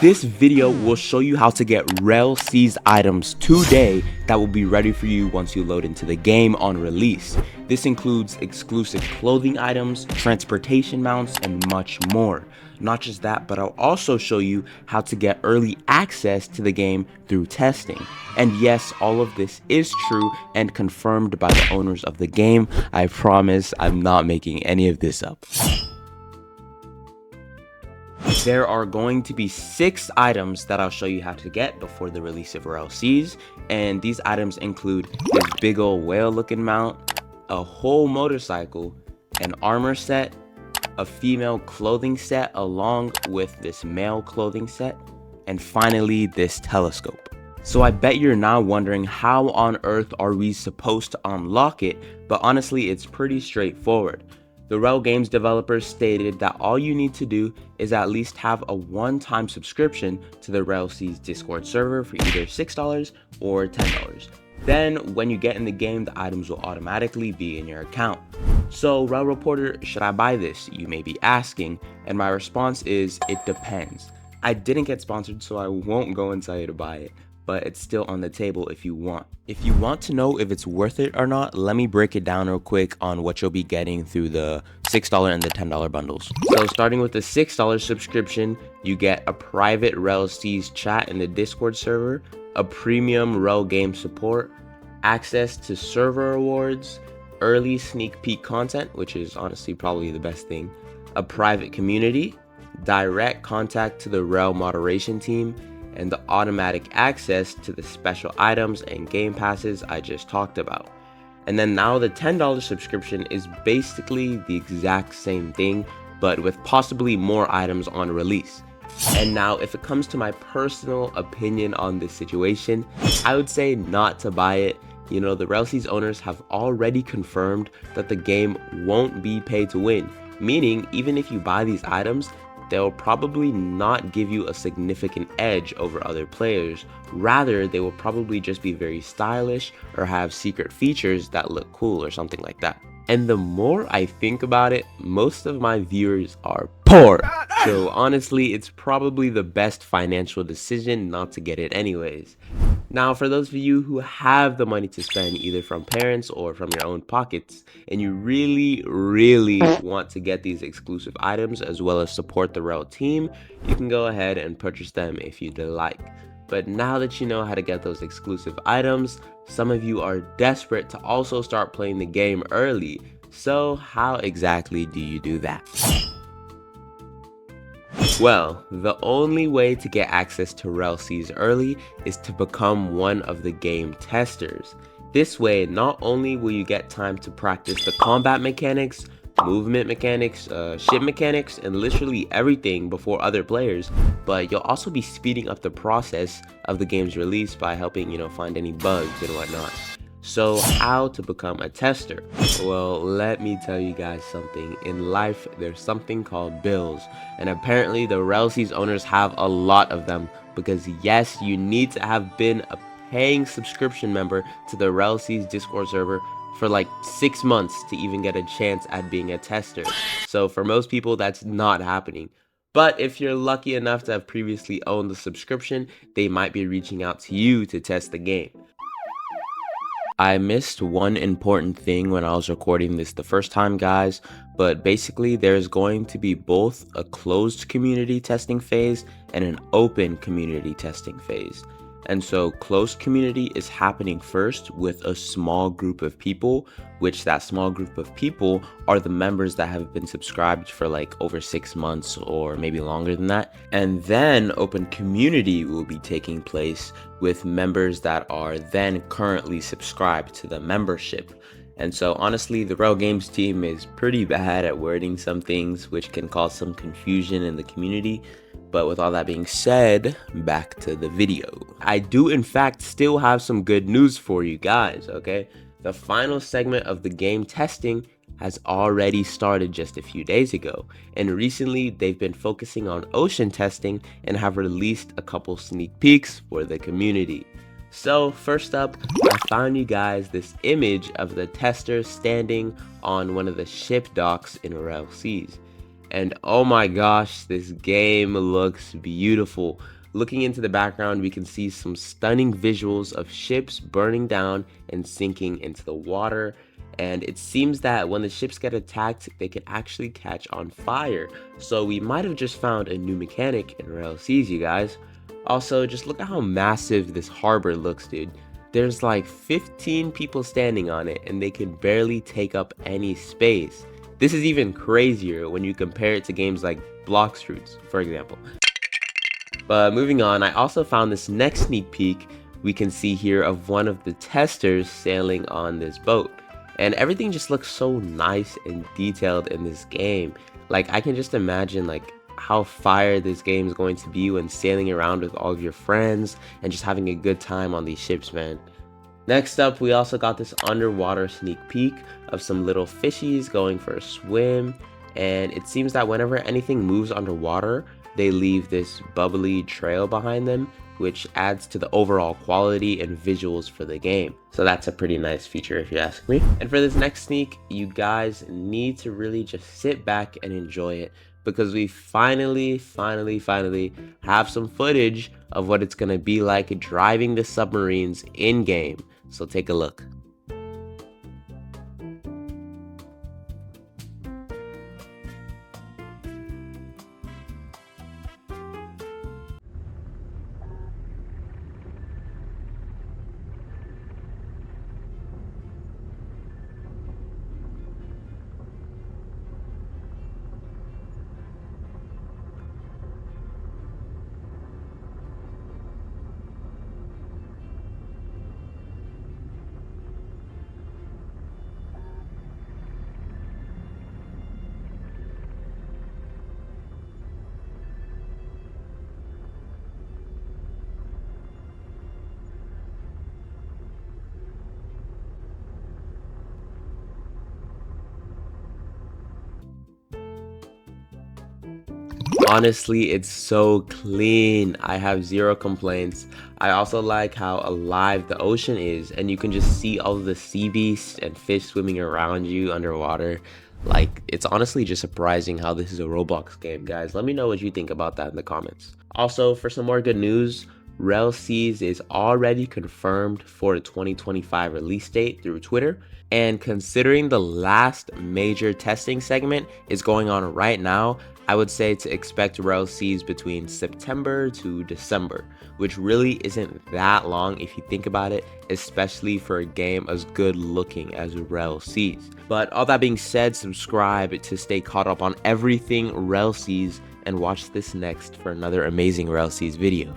This video will show you how to get Rell seized items today that will be ready for you once you load into the game on release. This includes exclusive clothing items, transportation mounts, and much more. Not just that, but I'll also show you how to get early access to the game through testing. And yes, all of this is true and confirmed by the owners of the game. I promise I'm not making any of this up. There are going to be 6 items that I'll show you how to get before the release of Rell Seas, and these items include this big old whale looking mount, a whole motorcycle, an armor set, a female clothing set along with this male clothing set, and finally this telescope. So I bet you're now wondering how on earth are we supposed to unlock it, but honestly it's pretty straightforward. The Rell Games developers stated that all you need to do is at least have a one-time subscription to the Rell Seas Discord server for either $6 or $10. Then when you get in the game, the items will automatically be in your account. So Rell Reporter, should I buy this? You may be asking, and my response is it depends. I didn't get sponsored, so I won't go and tell you to buy it, but it's still on the table if you want. If you want to know if it's worth it or not, let me break it down real quick on what you'll be getting through the $6 and the $10 bundles. So starting with the $6 subscription, you get a private Rell Seas chat in the Discord server, a premium Rell game support, access to server rewards, early sneak peek content, which is honestly probably the best thing, a private community, direct contact to the Rell moderation team, and the automatic access to the special items and game passes I just talked about. And then now the $10 subscription is basically the exact same thing, but with possibly more items on release. And now if it comes to my personal opinion on this situation, I would say not to buy it. You know, the Rell Seas owners have already confirmed that the game won't be pay to win, meaning even if you buy these items, they'll probably not give you a significant edge over other players. Rather, they will probably just be very stylish or have secret features that look cool or something like that. And the more I think about it, most of my viewers are poor. So honestly, it's probably the best financial decision not to get it anyways. Now, for those of you who have the money to spend either from parents or from your own pockets, and you really want to get these exclusive items as well as support the Rell team, you can go ahead and purchase them if you'd like. But now that you know how to get those exclusive items, some of you are desperate to also start playing the game early. So how exactly do you do that? Well, the only way to get access to Rell Seas early is to become one of the game testers. This way, not only will you get time to practice the combat mechanics, movement mechanics, ship mechanics, and literally everything before other players, but you'll also be speeding up the process of the game's release by helping, find any bugs and whatnot. So how to become a tester? Well, let me tell you guys something. In life, there's something called bills, and apparently the Rell Seas owners have a lot of them, because yes, you need to have been a paying subscription member to the Rell Seas Discord server for like 6 months to even get a chance at being a tester. So for most people, that's not happening. But if you're lucky enough to have previously owned the subscription, they might be reaching out to you to test the game. I missed one important thing when I was recording this the first time, guys, but basically there's going to be both a closed community testing phase and an open community testing phase. And so closed community is happening first with a small group of people, which that small group of people are the members that have been subscribed for like over 6 months or maybe longer than that. And then open community will be taking place with members that are then currently subscribed to the membership. And so honestly, the Rell Games team is pretty bad at wording some things, which can cause some confusion in the community. But with all that being said, back to the video. I do in fact still have some good news for you guys, okay? The final segment of the game testing has already started just a few days ago, and recently they've been focusing on ocean testing and have released a couple sneak peeks for the community. So first up, I found you guys this image of the tester standing on one of the ship docks in Rell Seas. And oh my gosh, this game looks beautiful. Looking into the background, we can see some stunning visuals of ships burning down and sinking into the water. And it seems that when the ships get attacked, they can actually catch on fire. So we might have just found a new mechanic in Rell Seas, you guys. Also, just look at how massive this harbor looks, dude. There's like 15 people standing on it and they can barely take up any space. This is even crazier when you compare it to games like Blox Fruits, for example. But moving on, I also found this next sneak peek we can see here of one of the testers sailing on this boat. And everything just looks so nice and detailed in this game. Like, I can just imagine like how fire this game is going to be when sailing around with all of your friends and just having a good time on these ships, man. Next up, we also got this underwater sneak peek of some little fishies going for a swim. And it seems that whenever anything moves underwater, they leave this bubbly trail behind them, which adds to the overall quality and visuals for the game. So that's a pretty nice feature if you ask me. And for this next sneak, you guys need to really just sit back and enjoy it, because we finally have some footage of what it's gonna be like driving the submarines in game. So take a look. Honestly, it's so clean. I have zero complaints. I also like how alive the ocean is, and you can just see all of the sea beasts and fish swimming around you underwater. Like, it's honestly just surprising how this is a Roblox game, guys. Let me know what you think about that in the comments. Also, for some more good news, Rell Seas is already confirmed for a 2025 release date through Twitter. And considering the last major testing segment is going on right now, I would say to expect Rell Seas between September to December, which really isn't that long if you think about it, especially for a game as good looking as Rell Seas. But all that being said, subscribe to stay caught up on everything Rell Seas and watch this next for another amazing Rell Seas video.